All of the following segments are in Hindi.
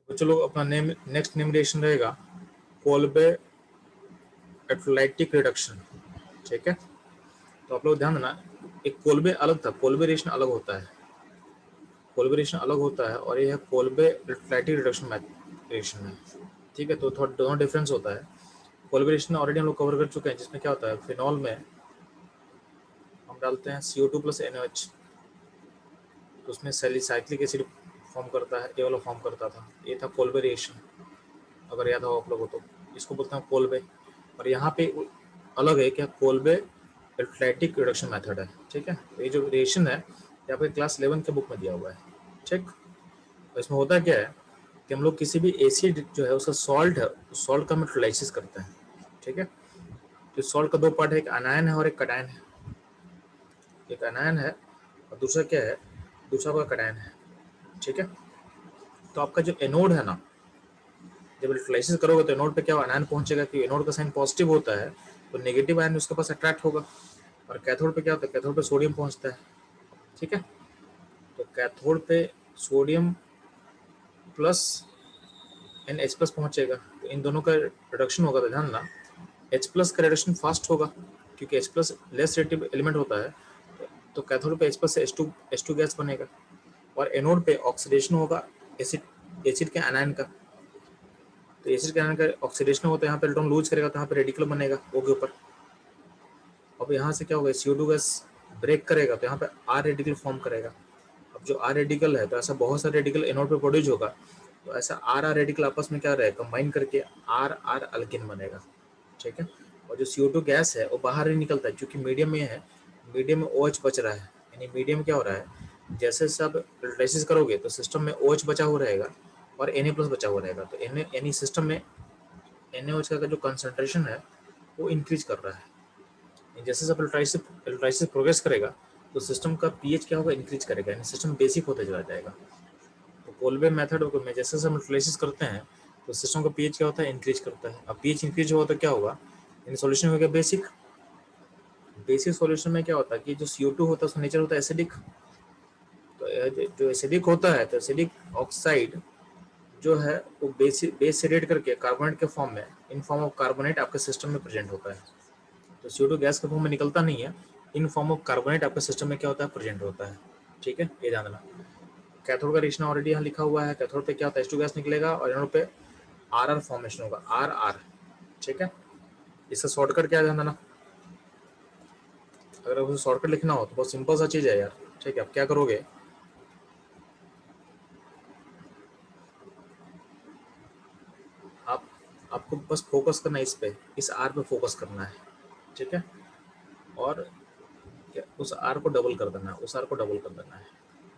तो चलो अपना नेम नेक्स्ट नेम रिएक्शन रहेगा कोल्बे एटोलाइटिक रिडक्शन। ठीक है, तो आप लोग ध्यान देना, एक कोल्बे अलग था, कोल्बे रिएक्शन अलग होता है, कोल्बे रिएक्शन अलग होता है और ये है कोल्बे एटोलाइटिक रिडक्शन रिएक्शन है। ठीक है, तो थोड़ा दोनों डिफरेंस होता है। कोल्बे रिएक्शन ऑलरेडी हम लोग कवर कर चुके हैं, जिसमें क्या होता है फिनॉल में हम डालते हैं CO2 प्लस NaOH, तो उसमें सैलिसाइक्लिक एसिड फॉर्म करता है, ये वाला फॉर्म करता था, ये था कोल्बे रिएक्शन, अगर याद हो आप लोगों को, इसको बोलते हैं कोल्बे। और यहाँ पे अलग है क्या, कोल्बे एटोलाइटिक रिडक्शन मेथड है। ठीक है, तो ये जो रिएक्शन है यहाँ पे क्लास 11 के बुक में दिया हुआ है। ठीक, तो इसमें होता क्या है कि हम लोग किसी भी एसिड जो है उसका सॉल्ट है, उस सॉल्ट का हम इलेक्ट्रोलाइसिस करते हैं। ठीक है, तो सॉल्ट का दो पार्ट है, एक अनायन है और एक कटायन है। एक अनायन है और दूसरा क्या है, दूसरा का कटायन है। ठीक है, तो आपका जो एनोड है ना, जब इलेक्ट्रोलाइसिस करोगे तो एनोड पे क्या आयन पहुंचेगा, कि एनोड का साइन पॉजिटिव होता है तो नेगेटिव आयन उसके पास अट्रैक्ट होगा। और कैथोड पे क्या होता है, कैथोड पे सोडियम पहुंचता है। ठीक है, तो कैथोड पे सोडियम प्लस NH प्लस पहुंचेगा, तो इन दोनों का रिडक्शन होगा, तो ध्यान ना H प्लस का रिडक्शन फास्ट होगा, क्योंकि H plus less radiative element होता है, तो कैथोड पे H प्लस से H2 गैस बनेगा। और एनोड पे ऑक्सीडेशन होगा एसिड एसिड के एनायन का, तो एसिड के एनायन का ऑक्सीडेशन होता है, यहाँ पे इलेक्ट्रॉन लूज करेगा तो यहाँ पे रेडिकल बनेगा O के ऊपर। अब यहाँ से क्या होगा, CO2 गैस ब्रेक करेगा तो यहाँ पे R रेडिकल फॉर्म करेगा। अब जो R रेडिकल है, तो ऐसा बहुत सारे रेडिकल एनोड पे प्रोड्यूस होगा, तो ऐसा R रेडिकल आपस में क्या रहेगा, कंबाइन करके R अल्किन बनेगा। ठीक है, और जो CO2 गैस है वो बाहर नहीं निकलता है, क्योंकि मीडियम में है, मीडियम में OH बच रहा है। यानी मीडियम क्या हो रहा है, जैसे सब इलेक्ट्रोलाइसिस करोगे तो सिस्टम में OH बचा हुआ रहेगा और Na प्लस बचा हुआ रहेगा, तो यानी सिस्टम में NaOH का जो कंसंट्रेशन है वो इंक्रीज कर रहा है। जैसे सब इलेक्ट्रोलाइसिस प्रोग्रेस करेगा तो सिस्टम का पीएच क्या होगा, इंक्रीज करेगा, यानी सिस्टम बेसिक होते चला जाएगा। तो कोल्बे मेथड में जैसे हम इलेक्ट्रोलाइसिस करते हैं तो सिस्टम का पीएच क्या होता है, इंक्रीज करता है। अब पीएच इंक्रीज हुआ तो क्या होगा, यानी सॉल्यूशन हो गया बेसिक। बेसिक सॉल्यूशन में क्या होता है कि जो CO2 होता है उसका नेचर होता है एसिडिक, तो जो एसिडिक होता है तो एसिडिक ऑक्साइड जो है वो बेस से रेड करके कार्बोनेट के फॉर्म में, इन फॉर्म ऑफ कार्बोनेट आपके सिस्टम में प्रेजेंट होता है। तो CO2 गैस के फॉर्म में निकलता नहीं है, इन फॉर्म ऑफ कार्बोनेट आपके सिस्टम में क्या होता है, प्रेजेंट होता है। ठीक है, ये जानना। कैथोड का रिएक्शन ऑलरेडी यहाँ लिखा हुआ है, कैथोड पे क्या होता है, H2 गैस निकलेगा और एनोड पे RR फॉर्मेशन होगा, RR। ठीक है, इसका शॉर्टकट क्या जानना ना, अगर उसे शॉर्टकट लिखना हो तो बहुत सिंपल सा चीज़ है यार। ठीक है, आप क्या करोगे, आप आपको बस फोकस करना है इस पे, इस R पे फोकस करना है। ठीक है, और उस R को डबल कर देना है, उस R को डबल कर देना है,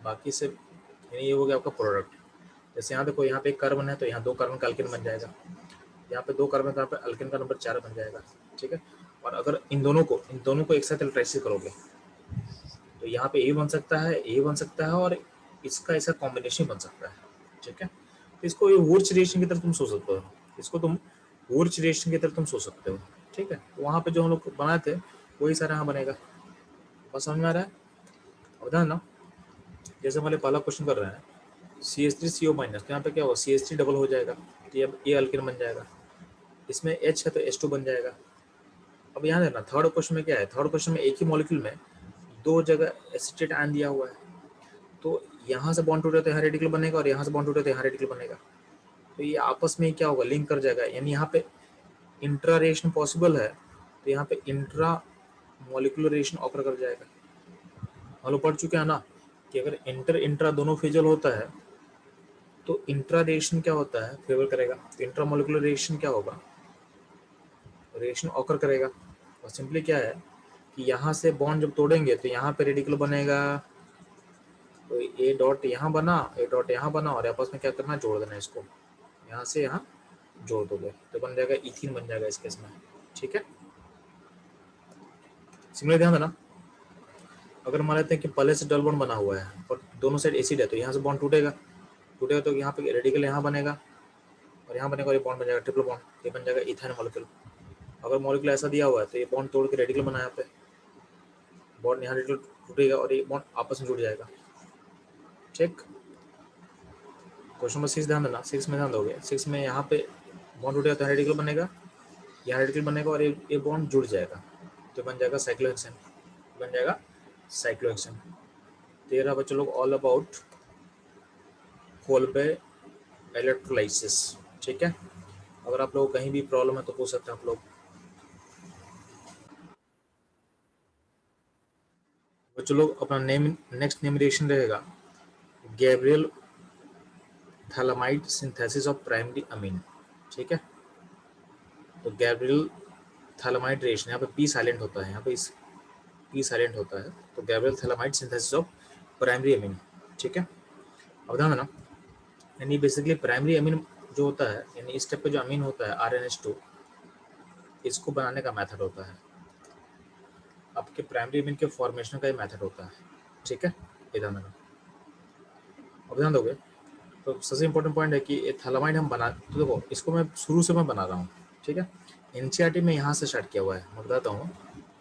बाकी से यानी ये हो गया आपका प्रोडक्ट। जैसे यहाँ देखो, यहाँ पे एक कार्बन है तो यहाँ दो कार्बन का अल्किन बन जाएगा, यहाँ पे दो कार्बन का, यहाँ पे अल्किन का नंबर 4 बन जाएगा। ठीक है, और अगर इन दोनों को एक साथ इलेक्ट्राइसिस करोगे तो यहाँ पे ए बन सकता है, ए बन सकता है, और इसका ऐसा कॉम्बिनेशन बन सकता है। ठीक है, तो इसको ये वुर्च रिएक्शन की तरफ तुम सोच सकते हो, इसको तुम वुर्च रिएक्शन की तरफ तुम सोच सकते हो। ठीक है, तो वहाँ पे जो हम लोग बनाए थे वही सारा यहाँ बनेगा। बस समझ में आ रहा है, अब ध्यान ना, जैसे हमारे पहला क्वेश्चन कर रहे हैं CH3CO माइनस, तो यहाँ पे क्या होगा, CH3 डबल हो जाएगा, तो अब ये अल्किन बन जाएगा, इसमें H है तो H2 बन जाएगा। अब यहाँ देखना, थर्ड क्वेश्चन में क्या है, थर्ड क्वेश्चन में एक ही मॉलिक्यूल में दो जगह एसिटेट आयन दिया हुआ है, तो यहाँ से बॉन्ड टूटे तो यहाँ रेडिकल बनेगा और यहाँ से बॉन्ड टूटे तो यहाँ रेडिकल बनेगा, तो ये आपस में क्या होगा, लिंक कर जाएगा, यानी यहाँ पे इंट्रा रिएक्शन पॉसिबल है, तो यहाँ पे इंट्रा मॉलिक्यूलर रिएक्शन ऑकर कर जाएगा। हम लोग पढ़ चुके हैं ना कि अगर इंटर इंट्रा दोनों फिजल होता है तो इंट्रा रिएक्शन क्या होता है, फेवर करेगा, तो इंट्रा मॉलिक्यूलर रिएक्शन क्या होगा, रिएक्शन ऑकर करेगा। और सिंपली क्या है कि यहाँ से बॉन्ड जब तोड़ेंगे तो यहाँ पे रेडिकल बनेगा, तो ए डॉट यहाँ बना, ए डॉट यहाँ बना, और आपस में क्या करना, जोड़ देना इसको, यहाँ से यहाँ जोड़ दोगे तो बन जाएगा इथीन बन जाएगा इस केस में। ठीक है, सिमिलर ध्यान देना, अगर मान लेते हैं कि पहले से डबल बॉन्ड बना हुआ है और दोनों साइड एसिड है, तो यहाँ से बॉन्ड टूटेगा, टूटेगा तो यहाँ पे रेडिकल यहाँ बनेगा और यहाँ बनेगा, और ये बॉन्ड बन जाएगा ट्रिपल बॉन्ड, ये बन जाएगा इथाइन मॉलिक्यूल। अगर मॉलिक्यूल ऐसा दिया हुआ है तो ये बॉन्ड तोड़ के रेडिकल बना, यहाँ पे बॉन्ड यहाँ रेडिकल टूटेगा और ये बॉन्ड आपस में जुड़ जाएगा। ठीक, क्वेश्चन नंबर 6 ध्यान देना, 6 में ध्यान दोगे, 6 में यहाँ पे बॉन्ड टूटेगा तो रेडिकल बनेगा, यहाँ रेडिकल बनेगा और ये बॉन्ड जुड़ जाएगा तो बन जाएगा साइक्लोहेक्सेन, बन जाएगा साइक्लोहेक्सेन। 13 बच्चे लोग ऑल अबाउट कोल्बे इलेक्ट्रोलाइसिस। ठीक है, अगर आप लोग कहीं भी प्रॉब्लम है तो पूछ सकते हैं आप लोग। बच्चों लोग अपना नेम, नेक्स्ट नेमिनेशन रहेगा Gabriel phthalimide synthesis of primary amine. ठीक है, तो गैब्रियल थैलामाइड रिएक्शन, यहाँ पे पी साइलेंट होता है, यहाँ पे इस पी साइलेंट होता है, तो Gabriel phthalimide synthesis of primary amine. ठीक है, अब ध्यान देना, यानी बेसिकली प्राइमरी अमीन जो होता है, यानी इस स्टेप पे जो अमीन होता है RNH2, इसको बनाने का मेथड होता है, आपके प्राइमरी अमीन के फॉर्मेशन का ये मेथड होता है। ठीक है, ये ध्यान देना। अब ध्यान दोगे तो सबसे इंपॉर्टेंट पॉइंट है कि ये थैलामाइड हम बना, तो देखो इसको मैं शुरू से मैं बना रहा हूँ। ठीक है, एनसीईआरटी में यहाँ से स्टार्ट किया हुआ है, मैं बताता हूँ,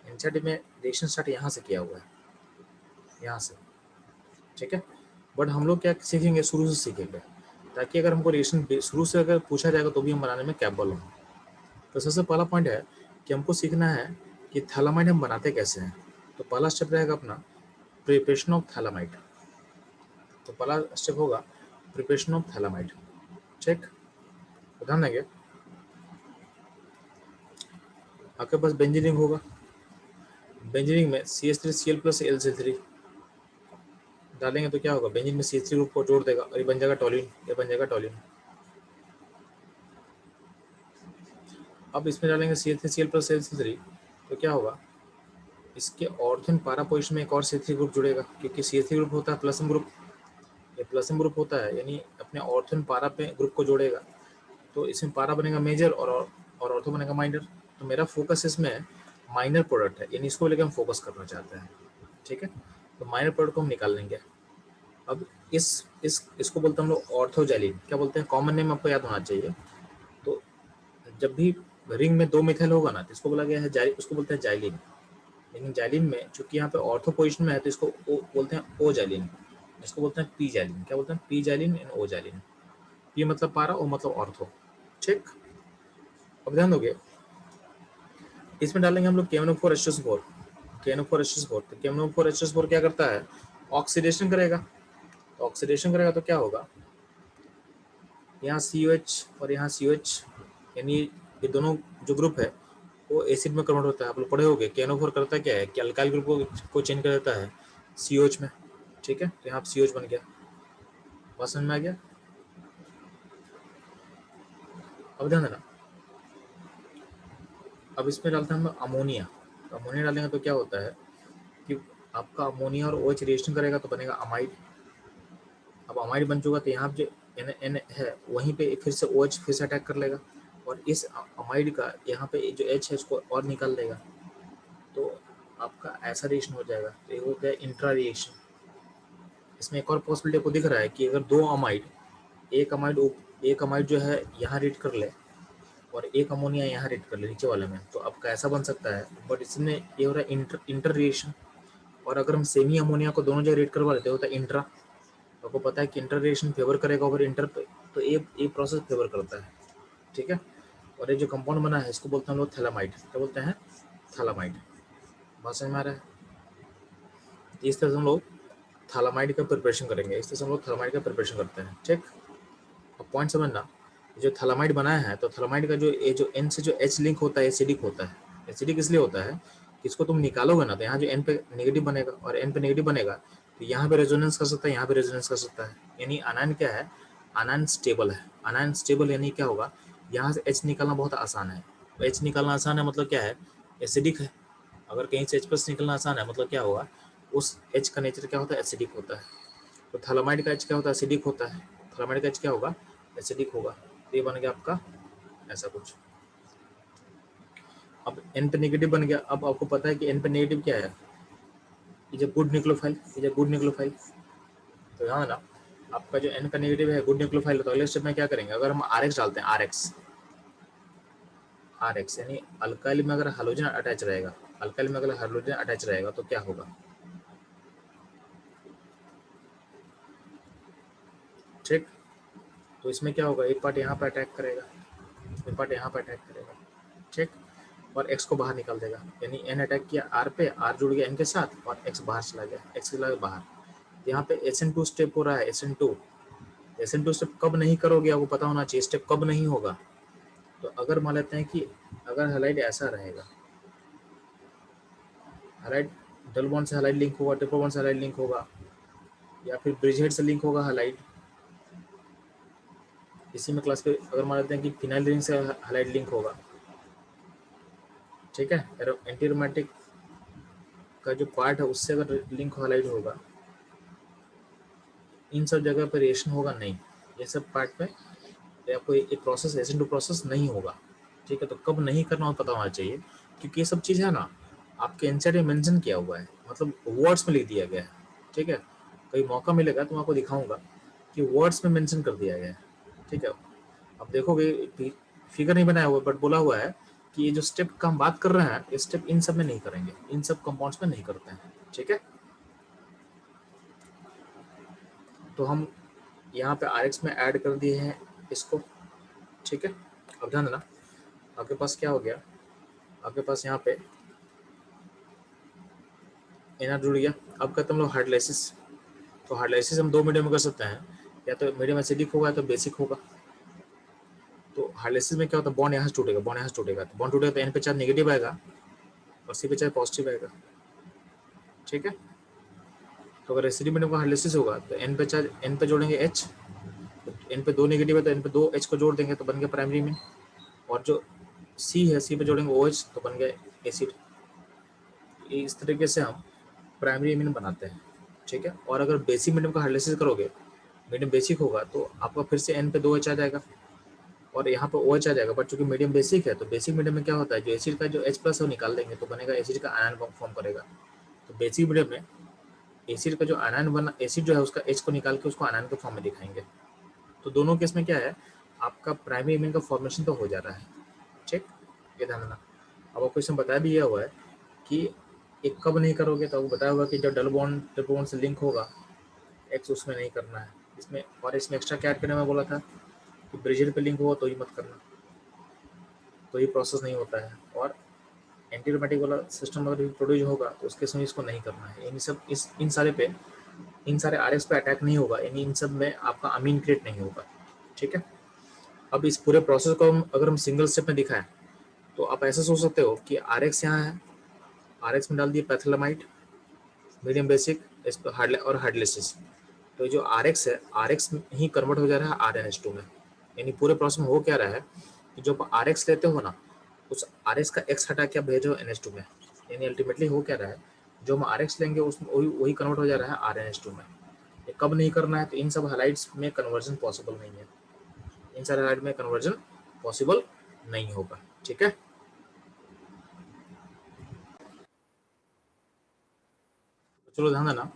एनसीईआरटी में रिएक्शन स्टार्ट यहाँ से किया हुआ है, यहाँ से। ठीक है, बट हम लोग क्या सीखेंगे, शुरू से सीखेंगे, ताकि अगर हमको रिएक्शन शुरू से अगर पूछा जाएगा तो भी हम बनाने में कैपेबल हों। तो सबसे पहला पॉइंट है कि हमको सीखना है कि थैलामाइड हम बनाते कैसे हैं। तो पहला स्टेप रहेगा अपना प्रिपरेशन ऑफ थैलामाइड। तो पहला स्टेप होगा प्रिपरेशन ऑफ थैलामाइड। ठीक, तो ध्यान देंगे, आपके पास बेंजीनिंग होगा, बेंजीनिंग में CH3Cl प्लस LCl3 डालेंगे तो क्या होगा, बेंजीन में CH3 ग्रुप को जोड़ देगा और ये बन जाएगा टॉलिन, ये बन जाएगा टॉलिन। अब इसमें डालेंगे CH3Cl प्लस LCl3 तो क्या होगा, इसके ऑर्थोन पारा पोजिशन में एक और CH3 ग्रुप जुड़ेगा, क्योंकि CH3 ग्रुप होता है प्लसम ग्रुप, ये प्लसम ग्रुप होता है, यानी अपने ऑर्थोन पारा पे ग्रुप को जोड़ेगा, तो इसमें पारा बनेगा मेजर और ऑर्थो बनेगा माइनर। तो मेरा फोकस इसमें माइनर प्रोडक्ट है, यानी इसको लेकर हम फोकस करना चाहते हैं। ठीक है, तो माइनर प्रोडक्ट को हम निकाल लेंगे। अब इसको बोलते हैं हम लोग ऑर्थोजैलिन, क्या बोलते हैं, कॉमन नेम आपको याद होना चाहिए। तो जब भी रिंग में 2 मिथाइल होगा ना तो इसको बोला गया है उसको बोलते हैं जाइलिन, लेकिन जाइलिन में चूंकि यहाँ पे ऑर्थो पोजिशन में है तो इसको बोलते हैं ओ जाइलिन, इसको बोलते हैं पी जाइलिन, क्या बोलते हैं, P xylene and O xylene. P मतलब पारा, ओ मतलब ऑर्थो। ठीक, अब ध्यान दोगे, इसमें डालेंगे हम लोग KNO4H4। KNO4H4, तो KNO4H4 क्या करता है, ऑक्सीडेशन करेगा। तो ऑक्सीडेशन करेगा तो क्या होगा, यहाँ COH और यहाँ COH, यानी ये दोनों जो ग्रुप है वो एसिड में कन्वर्ट होता है। आप लोग पढ़े होंगे KNO4 करता क्या है कि अल्काइल ग्रुप को चेंज कर देता है COH में। ठीक है, तो यहाँ COH बन गया, बात समझ में आ गया। अब ध्यान देना, अब इसमें डालते हैं हम अमोनिया। तो अमोनिया डालेंगे तो क्या होता है कि आपका अमोनिया और OH रिएक्शन करेगा तो बनेगा अमाइड। अब अमाइड बन चुका तो यहाँ जो N है वहीं पे फिर से OH फिर से अटैक कर लेगा और इस अमाइड का यहाँ पे जो H है इसको और निकाल देगा, तो आपका ऐसा रिएक्शन हो जाएगा। तो ये हो गया इंट्रा रिएक्शन। इसमें एक और पॉसिबिलिटी को दिख रहा है कि अगर दो अमाइड, एक अमाइड जो है यहाँ रीड कर ले और एक अमोनिया यहाँ रीड कर ले नीचे वाले में, तो आपका ऐसा बन सकता है। बट इसमें ये हो रहा है इंटर रिएक्शन, और अगर हम सेमी अमोनिया को दोनों जगह रीड करवा लेते होता है इंट्रा, आपको पता है कि इंटर रिएक्शन फेवर करेगा ओवर इंटर पे, तो ये प्रोसेस फेवर करता है। ठीक है, और ये जो कंपाउंड बना है इसको बोलते हैं हम लोग थैलामाइड, क्या बोलते हैं, थैलामाइड। बात समझ में आ रहा है, इस तरह से हम लोग थैलामाइड का प्रिपरेशन करेंगे, इस तरह से हम लोग थैलामाइड का प्रिपरेशन करते हैं। ठीक, अब पॉइंट समझना, जो थैलामाइड बनाया है तो थैलामाइड का जो N से जो H लिंक होता है एसिडिक होता है। एसिडिक इसलिए होता है कि इसको तुम निकालोगे ना तो यहाँ जो N पे नेगेटिव बनेगा और N पे नेगेटिव बनेगा तो यहाँ पे रेजोनेंस कर सकता है, यहाँ पे रेजोनेंस कर सकता है, यानी अनायन क्या है, अनायन स्टेबल है। अनायन स्टेबल यानी क्या होगा, यहाँ से H निकालना बहुत आसान है। H निकालना आसान है मतलब क्या है, एसिडिक है। अगर कहीं से H प्लस निकलना आसान है मतलब क्या होगा, उस H का नेचर क्या होता है, एसिडिक होता है। तो थैलामाइड का H क्या होता है, एसिडिक होता है। थैलामाइड का H क्या होगा, एसिडिक होगा। तो ये बन गया आपका ऐसा कुछ। अब N पे नेगेटिव बन गया। अब आपको पता है कि N पे नेगेटिव क्या है, is a good nucleophile, is a good nucleophile. तो यहाँ ना आपका जो N का नेगेटिव है गुड न्यूक्लियोफाइल, तो अगले स्टेप में क्या करेंगे, अगर हम RX डालते हैं, RX यानी अल्काइल में अगर हाइड्रोजन अटैच रहेगा, अल्काइल में अगर हाइड्रोजन अटैच रहेगा तो क्या होगा। ठीक, तो इसमें क्या होगा, एक पार्ट यहाँ पर अटैक करेगा, एक पार्ट यहाँ पर अटैक करेगा, ठीक, और x को बाहर निकाल देगा, यानी n अटैक किया r पे, r जुड़ गया n के साथ और x बाहर चला गया, x चला गया बाहर। यहाँ पे SN2 स्टेप हो रहा है, SN2 स्टेप कब नहीं करोगे आपको पता होना चाहिए, स्टेप कब नहीं होगा। तो अगर मान लेते हैं कि अगर हैलाइड ऐसा रहेगा, हैलाइड डबल बॉन्ड से हैलाइड लिंक होगा, ट्रिपल बॉन्ड से हैलाइड लिंक होगा, या फिर ब्रिज हेड से लिंक होगा हैलाइड। इसी में क्लास पे अगर मान लेते हैं कि फिनाइल रिंग से हैलाइड लिंक होगा, ठीक है, एंटी एरोमेटिक का जो पार्ट है उससे अगर लिंक हैलाइड होगा, इन सब जगह पर रिएक्शन होगा नहीं, ये सब पार्ट पे आपको एक प्रोसेस SN2 प्रोसेस नहीं होगा, ठीक है। तो कब नहीं करना हो पता होना चाहिए, क्योंकि ये सब चीज़ है ना आपके एनसीईआरटी में मेंशन किया हुआ है, मतलब वर्ड्स में लिख दिया गया है, ठीक है। कहीं मौका मिलेगा तो मैं आपको दिखाऊंगा कि वर्ड्स में मेंशन कर दिया गया है, ठीक है। अब देखोगे फिगर नहीं बनाया हुआ बट बोला हुआ है कि ये जो स्टेप का हम बात कर रहे हैं, ये स्टेप इन सब में नहीं करेंगे, इन सब कंपाउंड्स में नहीं करते हैं, ठीक है। तो हम यहाँ पे RX में ऐड कर दिए हैं इसको, ठीक है। अब ध्यान देना, आपके पास क्या हो गया, आपके पास यहाँ पे NR जुड़ गया। अब करते हम लोग हाइड्रोलाइसिस। तो हाइड्रोलाइसिस हम दो मीडियम में कर सकते हैं, या तो मीडियम एसिडिक होगा या तो बेसिक होगा। तो हाइड्रोलाइसिस में क्या होता है, बॉन्ड यहाँ से टूटेगा, बॉन्ड यहाँ से टूटेगा, तो बॉन्ड टूटेगा तो N पे चार्ज नेगेटिव आएगा और C पे चार्ज पॉजिटिव आएगा, ठीक है। तो अगर एसिडिक मीडियम का हाइड्रोलाइसिस होगा तो N पे चार्ज, N पे जोड़ेंगे H, N पे 2 नेगेटिव है तो N पे 2 H को जोड़ देंगे तो बन गया प्राइमरी में, और जो C है C पे जोड़ेंगे OH तो बन गया एसिड। इस तरीके से हम प्राइमरी एमिन बनाते हैं, ठीक है। और अगर बेसिक मीडियम का हाइड्रोलाइसिस करोगे, मीडियम बेसिक होगा तो आपका फिर से N पे 2H आ जाएगा और यहाँ पे OH आ जाएगा, बट चूंकि मीडियम बेसिक है तो बेसिक मीडियम में क्या होता है, जो एसिड का जो H+ है वो निकाल देंगे तो बनेगा एसिड का आयन फॉर्म करेगा। तो बेसिक मीडियम में एसिड का जो आयन बना, एसिड जो है उसका H को निकाल के उसको आयन के फॉर्म में दिखाएंगे। तो दोनों केस में क्या है, आपका प्राइमरी एमिन का फॉर्मेशन तो हो जा रहा है, ठीक, ये ध्यान रखना। अब आपको इसमें बताया भी यह हुआ है कि एक कब नहीं करोगे, तो आपको बताया हुआ कि जब डबल बॉन्ड ट्रिपल बॉन्ड से लिंक होगा, X उसमें नहीं करना है इसमें। और इसमें एक्स्ट्रा क्या ऐड करने में बोला था कि ब्रिज पे लिंक हुआ तो ही मत करना, तो ये प्रोसेस नहीं होता है। और एंटी एरोमेटिक वाला सिस्टम अगर प्रोड्यूस होगा तो उसके समय इसको नहीं करना है, इन सब इन सारे पे, इन सारे RX पे अटैक नहीं होगा, यानी इन सब में आपका अमीन क्रिएट नहीं होगा, ठीक है। अब इस पूरे प्रोसेस को अगर हम सिंगल स्टेप में दिखाएं तो आप ऐसा सोच सकते हो कि RX यहाँ है, RX में डाल दिए पैथियोलामाइड मीडियम बेसिक और हाइड्रोलाइसिस, तो जो RX है RX में ही कन्वर्ट हो जा रहा है RNH2 में। यानी पूरे प्रोसेस में हो क्या रहा है कि जो आप RX लेते हो ना, उस RX का X हटा के आप भेजो NH2 में, यानी अल्टीमेटली हो क्या रहा है, जो हम RX लेंगे उसमें वही कन्वर्ट हो जा रहा है RNH2 में। ये कब नहीं करना है, तो इन सब हाइलाइट्स में कन्वर्जन पॉसिबल नहीं है, इन सारे हाइलाइट में कन्वर्जन पॉसिबल नहीं होगा, ठीक है। चलो ध्यान देना,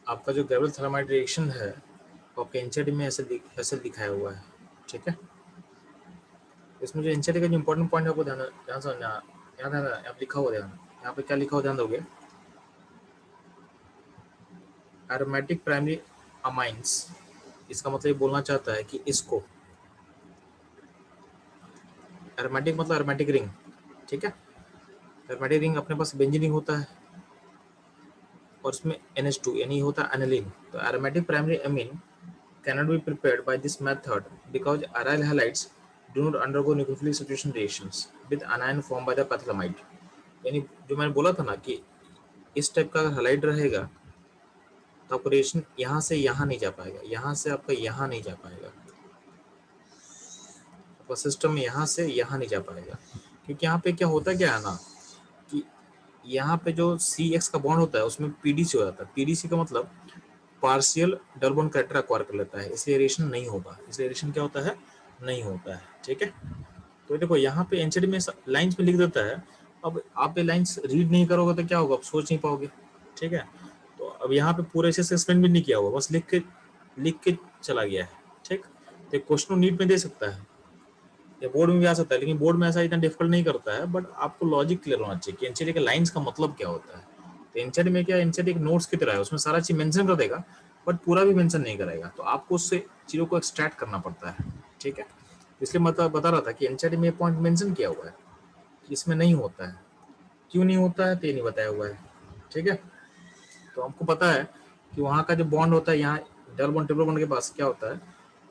आपका जो ग्रेविल थर्माइड रिएक्शन है वो आपके एनसीईआरटी में ऐसे दिखाया हुआ है, ठीक है। इसमें जो एनसीईआरटी का जो इंपॉर्टेंट पॉइंट है आपको ध्यान समझना, यहाँ ध्यान, यहाँ लिखा हुआ ध्यान, यहाँ पे क्या लिखा हुआ ध्यान दोगे, एरोमेटिक प्राइमरी अमाइंस, इसका मतलब ये बोलना चाहता है कि इसको एरोमेटिक मतलब एरोमेटिक रिंग, ठीक है। एरोमेटिक रिंग अपने पास बेंजीन रिंग होता है और उसमें NH2 यानी होता है एनिलीन। तो aromatic primary amine cannot be prepared by this method because aryl halides do not undergo nucleophilic substitution reactions with anion formed by the पैथियोलामाइड। यानी जो मैंने बोला था ना कि इस टाइप का अगर हैलाइड रहेगा तो आपको रिएक्शन यहाँ से यहाँ नहीं जा पाएगा, यहाँ से आपका यहाँ नहीं जा पाएगा, आपका सिस्टम यहाँ से यहाँ नहीं जा पाएगा, क्योंकि यहाँ पे क्या होता क्या है ना कि यहाँ पे जो CX का बॉन्ड होता है उसमें PDC हो जाता है। PDC का मतलब partial double bond character acquire कर लेता है, इसलिए रिएक्शन नहीं होगा, इसलिए रिएक्शन क्या होता है, नहीं होता है, ठीक है। तो देखो यहाँ पे एनसीईआरटी में लाइंस में लिख देता है, अब आप ये लाइंस रीड नहीं करोगे तो क्या होगा, आप सोच नहीं पाओगे, ठीक है। तो अब यहाँ पे पूरे अच्छे से एक्सप्लेन भी नहीं किया हुआ, बस लिख के चला गया है, ठीक। तो क्वेश्चन नीट में दे सकता है या बोर्ड में भी आ सकता है, लेकिन बोर्ड में ऐसा इतना डिफिकल्ट नहीं करता है, बट आपको लॉजिक क्लियर होना चाहिए कि एनसीईआरटी के लाइंस का मतलब क्या होता है। तो एनसीईआरटी में क्या, एनसीईआरटी एक नोट्स की तरह है, उसमें सारा चीज मेंशन कर देगा, बट पूरा भी मेंशन नहीं करेगा, तो आपको उससे चीज़ों को एक्सट्रैक्ट करना पड़ता है, ठीक है। इसलिए मैं बता रहा था कि एनसीईआरटी में पॉइंट मेंशन किया हुआ है कि इसमें नहीं होता है, क्यों नहीं होता है तो ये नहीं बताया हुआ है, ठीक है। तो हमको पता है कि वहाँ का जो बॉन्ड होता है, यहाँ डबल बॉन्ड ट्रिपल बॉन्ड के पास क्या होता है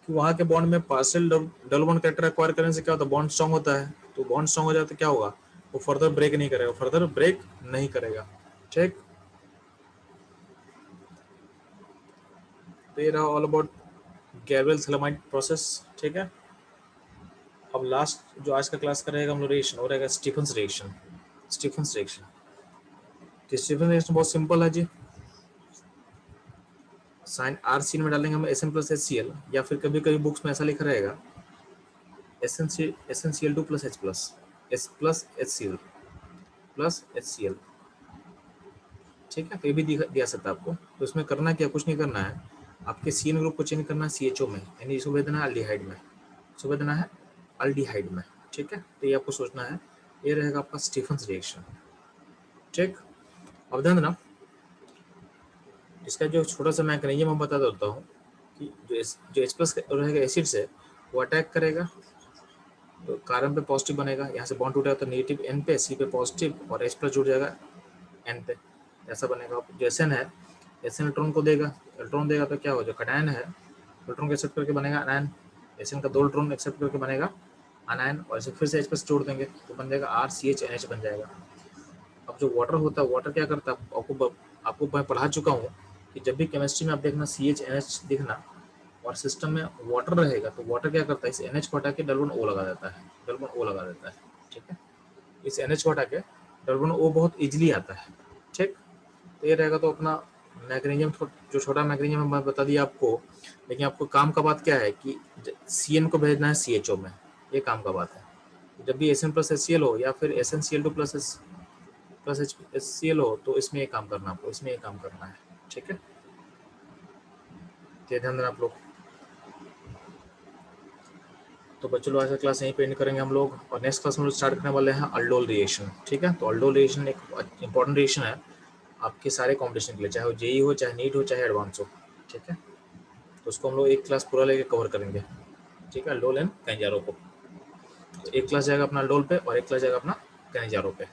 कि वहाँ के बॉन्ड में partial double bond character acquire करने से क्या होता है, बॉन्ड स्ट्रॉन्ग होता है। तो बॉन्ड स्ट्रॉन्ग हो जाए तो क्या होगा, वो फर्दर ब्रेक नहीं करेगा, फर्दर ब्रेक नहीं करेगा, ठीक। तो ये रहा ऑल अबाउट गैब्रियल-थेलेमाइड प्रोसेस, ठीक है। अब लास्ट जो आज का क्लास का रहेगा हम लोग रिएक्शन, और रहेगा स्टीफन्स रिएक्शन। स्टीफन्स रिएक्शन, तो स्टीफन्स रिएक्शन बहुत सिंपल है जी। साइन आर सी में डालेंगे हम S N plus H C L, या फिर कभी कभी बुक्स में ऐसा लिखा रहेगा S N C L two plus H plus H C L plus H C L, ठीक है। तो ये भी दिया सकता है आपको। तो इसमें करना क्या, कुछ नहीं करना है, आपके सी एन ग्रुप को चेंज करना है सी एच ओ में, यानी इसको भेज देना है अल्डिहाइड में, इसको भेज देना है अल्डिहाइड में, ठीक है। तो ये आपको सोचना है, ये रहेगा आपका स्टीफन्स रिएक्शन, ठीक। अब ध्यान देना, इसका जो छोटा सा मैकेनिज्म मैं बता देता हूँ कि जो एच प्लस रहेगा एसिड से वो अटैक करेगा, तो कार्बन पे पॉजिटिव बनेगा, यहाँ से बॉन्ड टूटेगा तो नेगेटिव एन पे, सी पे पॉजिटिव, और एच प्लस जुड़ जाएगा एन पे, ऐसा बनेगा। जो एस एन है, एस एन इलेक्ट्रॉन को देगा, इलेक्ट्रॉन देगा तो क्या हो, जो कटायन है इलेक्ट्रॉन को एक्सेप्ट करके बनेगा अनायन, एस एन का 2 इलेक्ट्रॉन एक्सेप्ट करके बनेगा अनायन, और इसे फिर से एच प्लस जोड़ देंगे तो बन जाएगा R C H N H बन जाएगा। अब जो वाटर होता है, वाटर क्या करता है, आपको मैं पढ़ा चुका हूँ कि जब भी केमिस्ट्री में आप देखना सी एच एन एच दिखना और सिस्टम में वाटर रहेगा, तो वाटर क्या करता है, इस एन एच को हटा के डबल बॉन्ड ओ लगा देता है, डबल बॉन्ड ओ लगा देता है, ठीक है। इस एन एच को हटा के डबल बॉन्ड ओ बहुत इजीली आता है, ठीक। तो ये रहेगा। तो अपना मैकेनिज्म जो छोटा मैकेनिज्म मैं बता दिया आपको, लेकिन आपको काम का बात क्या है कि सी एन को भेजना है सी एच ओ में, ये काम का बात है। जब भी S N plus H C L हो या फिर S N C L two plus H C L हो, तो इसमें ये काम करना आपको, इसमें ये काम करना है, ठीक है। तो ध्यान देना आप लोग। तो बच्चों लोग आज का क्लास यहीं पे एंड करेंगे हम लोग, और नेक्स्ट क्लास में लोग स्टार्ट करने वाले हैं अल्डोल रिएक्शन, ठीक है। तो अल्डोल रिएक्शन एक इंपॉर्टेंट रिएक्शन है आपके सारे कॉम्पिटिशन के लिए, चाहे वो जेई हो, चाहे नीट हो, चाहे एडवांस हो, ठीक है। तो उसको हम लोग एक क्लास पूरा लेके कवर करेंगे, ठीक है, अल्डोल एंड कैंजारो को। तो एक क्लास जाएगा अपना अल्डोल पे और एक क्लास जाएगा अपना कैंजारो पे।